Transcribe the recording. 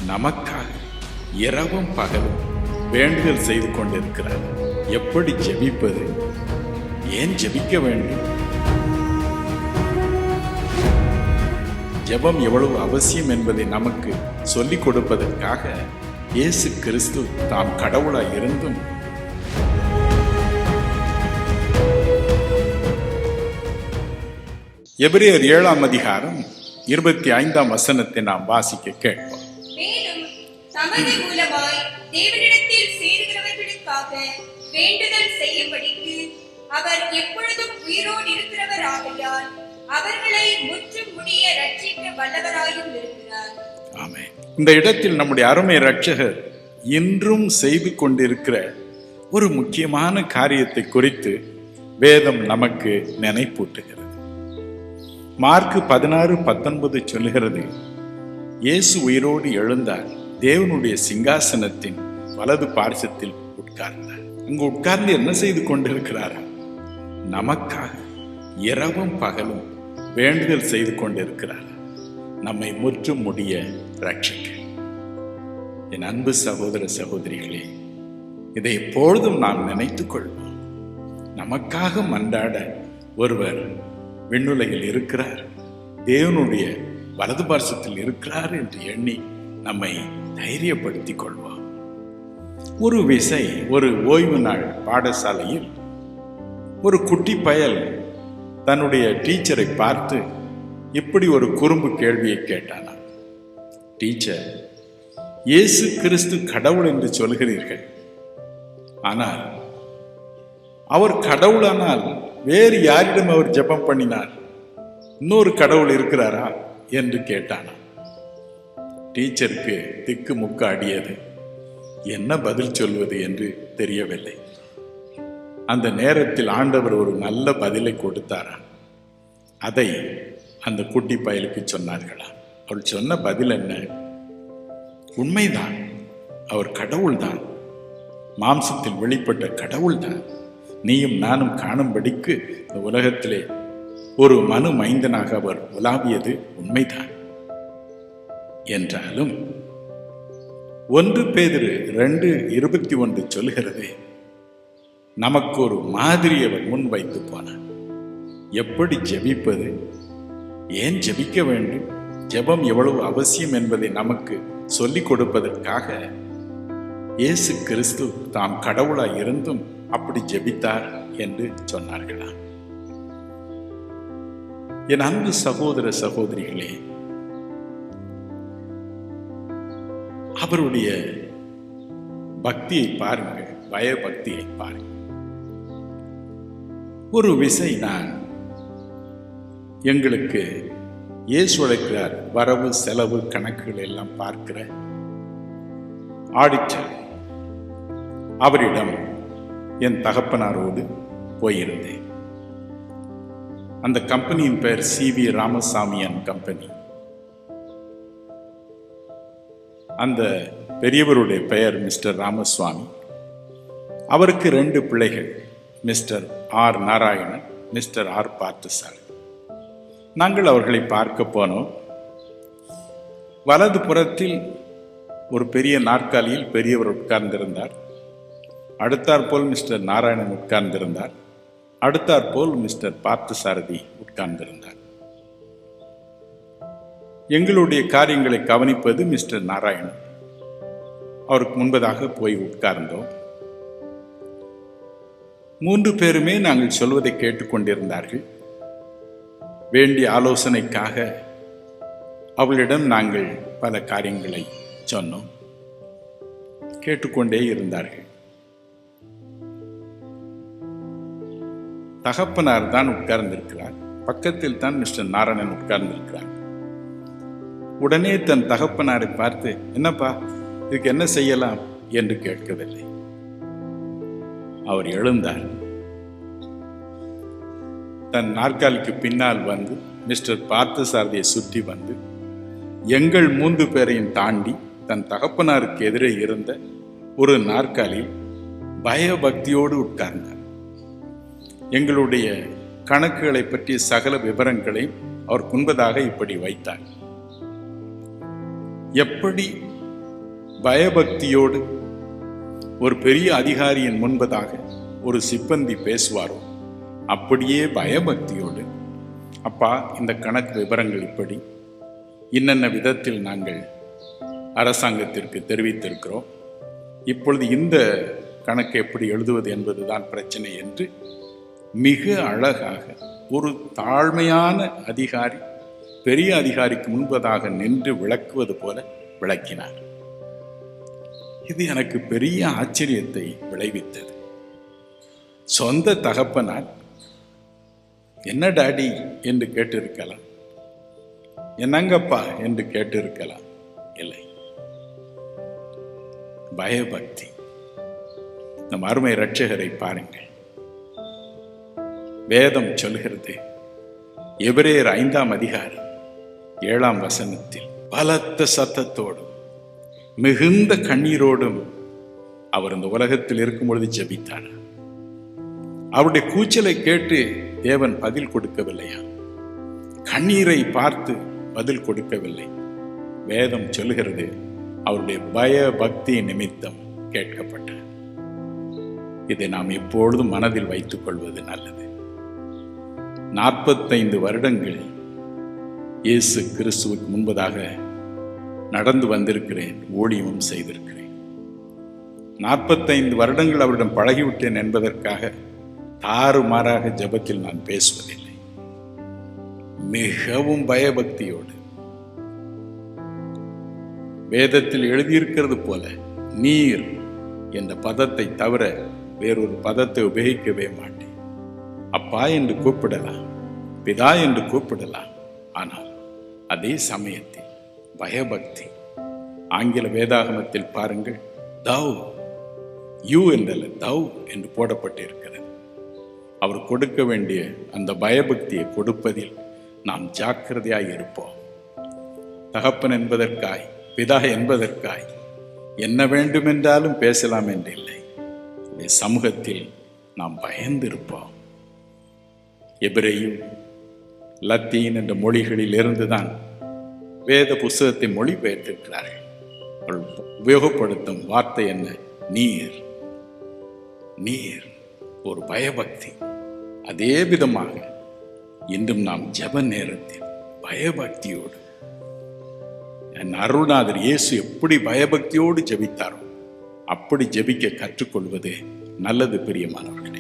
நமக்காக இரவும் பகலும் வேண்டுதல் செய்து கொண்டிருக்கிறார். எப்படி ஜெபிப்பது? ஏன் ஜெபிக்க வேண்டும்? ஜெபம் எவ்வளவு அவசியம் என்பதை நமக்கு சொல்லிக் கொடுப்பதற்காக இயேசு கிறிஸ்து தாம் கடவுளாய் இருந்தும் எபிரேயர் 7ஆம் அதிகாரம் 25ஆம் வசனத்தை நாம் வாசிக்க கேட்போம். மேலும் தமது மூலமாய் தேவனிடத்தில் சேருகிறவர்களுக்காக வேண்டுதல் செய்யும்படிக்கு அவர் எப்பொழுதும் உயிரோடு இருக்கிறவர் ஆகையால் அவர்களை முற்றும் முடிய ரட்சிக்க வல்லவராயும் இருக்கிறார். ஆமென். இந்த இடத்தில் நம்முடைய அருமை இரட்சகர் இன்றும் செய்து கொண்டிருக்கிற ஒரு முக்கியமான காரியத்தை குறித்து வேதம் நமக்கு நினைப்பூட்டுகிறது. மார்க் 16:19 சொல்லுகிறது, இயேசு உயிரோடு எழுந்தார், தேவனுடைய சிங்காசனத்தின் வலது பார்சத்தில் உட்கார்ந்தார். அங்கு உட்கார்ந்து என்ன செய்து கொண்டிருக்கிறாரா? நமக்காக இரவும் பகலும் வேண்டுதல் செய்து கொண்டிருக்கிறார், நம்மை முற்றும் முடிய ரட்சிக்க. என் அன்பு சகோதர சகோதரிகளே, இதை எப்பொழுதும் நாம் நினைத்துக் கொள்வோம். நமக்காக மன்றாட ஒருவர் விண்ணுலகில் இருக்கிறார், தேவனுடைய வலது பார்சத்தில் இருக்கிறார் என்று எண்ணி நம்மை தைரியப்படுத்திக் கொள்வோம். ஒரு விசை ஒரு ஓய்வு நாள் பாடசாலையில் ஒரு குட்டி பயல் தன்னுடைய டீச்சரை பார்த்து இப்படி ஒரு குறும்பு கேள்வியை கேட்டானா. டீச்சர், இயேசு கிறிஸ்து கடவுள் என்று சொல்கிறீர்கள், ஆனால் அவர் கடவுளானால் வேறு யாரிடம் அவர் ஜெபம் பண்ணினார்? இன்னொரு கடவுள் இருக்கிறாரா என்று கேட்டானா. டீச்சருக்கு திக்கு முக்க அடியது. என்ன பதில் சொல்வது என்று தெரியவில்லை. அந்த நேரத்தில் ஆண்டவர் ஒரு நல்ல பதிலை கொடுத்தாரா. அதை அந்த குட்டி பயலுக்கு சொன்னார்களா. அவள் சொன்ன பதில் என்ன? உண்மைதான், அவர் கடவுள்தான், மாம்சத்தில் வெளிப்பட்ட கடவுள்தான். நீயும் நானும் காணும்படிக்கு இந்த உலகத்திலே ஒரு மனு மைந்தனாக அவர் உலாவியது உண்மைதான். என்றாலும் 1 பேதுரு 2:21 சொல்கிறது, நமக்கு ஒரு மாதிரி அவர் முன் வைத்து போனார். எப்படி ஜெபிப்பது? ஏன் ஜெபிக்க வேண்டும்? ஜெபம் எவ்வளவு அவசியம் என்பதை நமக்கு சொல்லிக் கொடுப்பதற்காக இயேசு கிறிஸ்து தாம் கடவுளாய் இருந்தும் அப்படி ஜெபித்தார் என்று சொன்னார்களா. என் அன்பு சகோதர சகோதரிகளே, அவருடைய பக்தியை பாருங்கள், பயபக்தியை பாருங்கள். ஒரு விசை நான் எங்களுக்கு இயேசு அழைக்கிறார் வரவு செலவு கணக்குகள் எல்லாம் பார்க்கிற ஆடிட்டர், அவரிடம் என் தகப்பனாரோடு போயிருந்தேன். அந்த கம்பெனியின் பெயர் CV ராமசாமி அண்ட் கம்பெனி. அந்த பெரியவருடைய பெயர் மிஸ்டர் ராமசுவாமி. அவருக்கு 2 பிள்ளைகள், mister R Narayanan, mister R Parthasarathy. நாங்கள் அவர்களை பார்க்க போனோம். வலது புறத்தில் ஒரு பெரிய நாற்காலியில் பெரியவர் உட்கார்ந்திருந்தார். அடுத்தாற்போல் மிஸ்டர் நாராயணன் உட்கார்ந்திருந்தார். அடுத்தாற்போல் மிஸ்டர் பார்த்தசாரதி உட்கார்ந்திருந்தார். எங்களுடைய காரியங்களை கவனிப்பது மிஸ்டர் நாராயணன். அவருக்கு முன்பதாக போய் உட்கார்ந்தோம். 3 பேருமே நாங்கள் சொல்வதை கேட்டுக்கொண்டிருந்தார்கள். வேண்டிய ஆலோசனைக்காக அவளிடம் நாங்கள் பல காரியங்களை சொன்னோம். கேட்டுக்கொண்டே இருந்தார்கள். தகப்பனார் தான் உட்கார்ந்திருக்கிறார், பக்கத்தில் தான் மிஸ்டர் நாராயணன் உட்கார்ந்திருக்கிறார். உடனே தன் தகப்பனாரை பார்த்து, என்னப்பா இதுக்கு என்ன செய்யலாம் என்று கேட்கவில்லை. அவர் எழுந்தார். தன் நாற்காலிக்கு பின்னால் வந்து மிஸ்டர் பார்த்தசாரதியை சுற்றி வந்து எங்கள் 3 பேரையும் தாண்டி தன் தகப்பனாருக்கு எதிரே இருந்த ஒரு நாற்காலியில் பயபக்தியோடு உட்கார்ந்தார். எங்களுடைய கணக்குகளை பற்றிய சகல விவரங்களையும் அவர் முன்பதாக இப்படி வைத்தார். எப்படி பயபக்தியோடு ஒரு பெரிய அதிகாரியின் முன்பதாக ஒரு சிப்பந்தி பேசுவாரோ அப்படியே பயபக்தியோடு, அப்பா இந்த கணக்கு விவரங்கள் இப்படி இன்னென்ன விதத்தில் நாங்கள் அரசாங்கத்திற்கு தெரிவித்திருக்கிறோம், இப்பொழுது இந்த கணக்கு எப்படி எழுதுவது என்பதுதான் பிரச்சனை என்று மிக அழகாக ஒரு தாழ்மையான அதிகாரி பெரிய அதிகாரிக்கு முன்பதாக நின்று விளக்குவது போல விளக்கினார். இது எனக்கு பெரிய ஆச்சரியத்தை விளைவித்தது. சொந்த தகப்பனார் என்ன டாடி என்று கேட்டிருக்கலாம், என்னங்கப்பா என்று கேட்டிருக்கலாம். இல்லை, பயபக்தி. நம் அருமை இரட்சகரை பாருங்கள். வேதம் சொல்கிறது, எபிரேயர் 5ஆம் அதிகாரம் 7ஆம் வசனத்தில், பலத்த சத்தத்தோடும் மிகுந்த கண்ணீரோடும் அவர் இந்த உலகத்தில் இருக்கும் பொழுது ஜெபித்தார். அவருடைய கூச்சலை கேட்டு தேவன் பதில் கொடுக்கவில்லையா? கண்ணீரை பார்த்து பதில் கொடுக்கவில்லை. வேதம் சொல்கிறது, அவருடைய பய பக்தி நிமித்தம் கேட்கப்பட்டார். இதை நாம் எப்பொழுதும் மனதில் வைத்துக் கொள்வது நல்லது. 45 வருடங்கள் இயேசு கிறிஸ்துவுக்கு முன்பதாக நடந்து வந்திருக்கிறேன், ஊழியமும் செய்திருக்கிறேன். 45 வருடங்கள் அவரிடம் பழகிவிட்டேன் என்பதற்காக தாறுமாறாக ஜெபத்தில் நான் பேசுவதில்லை. மிகவும் பயபக்தியோடு வேதத்தில் எழுதியிருக்கிறது போல நீர் என்ற பதத்தை தவிர வேறொரு பதத்தை உபயோகிக்கவே மாட்டேன். அப்பா என்று கூப்பிடலாம், பிதா என்று கூப்பிடலாம், ஆனால் அதே சமயத்தில் பயபக்தி. ஆங்கில வேதாகமத்தில் பாருங்கள், தவ், யூ என்றல்ல தவ் என்று போடப்பட்டிருக்கிறது. அவர் கொடுக்க வேண்டிய அந்த பயபக்தியை கொடுப்பதில் நாம் ஜாக்கிரதையாய் இருப்போம். தகப்பன் என்பதற்காய், பிதா என்பதற்காய் என்ன வேண்டுமென்றாலும் பேசலாம் என்றில்லை. சமூகத்தில் நாம் பயந்திருப்போம். எபிரேயு, லத்தீன் என்ற மொழிகளில் இருந்துதான் வேத புஸ்தகத்தை மொழிபெயர்த்திருக்கிறார்கள். உபயோகப்படுத்தும் வார்த்தை என்ன? நீர். நீர் ஒரு பயபக்தி. அதே விதமாக இன்றும் நாம் ஜெப நேரத்தில் பயபக்தியோடு, என் அருள்நாதர் இயேசு எப்படி பயபக்தியோடு ஜெபித்தாரோ அப்படி ஜெபிக்க கற்றுக்கொள்வது நல்லது பிரியமானவர்களே.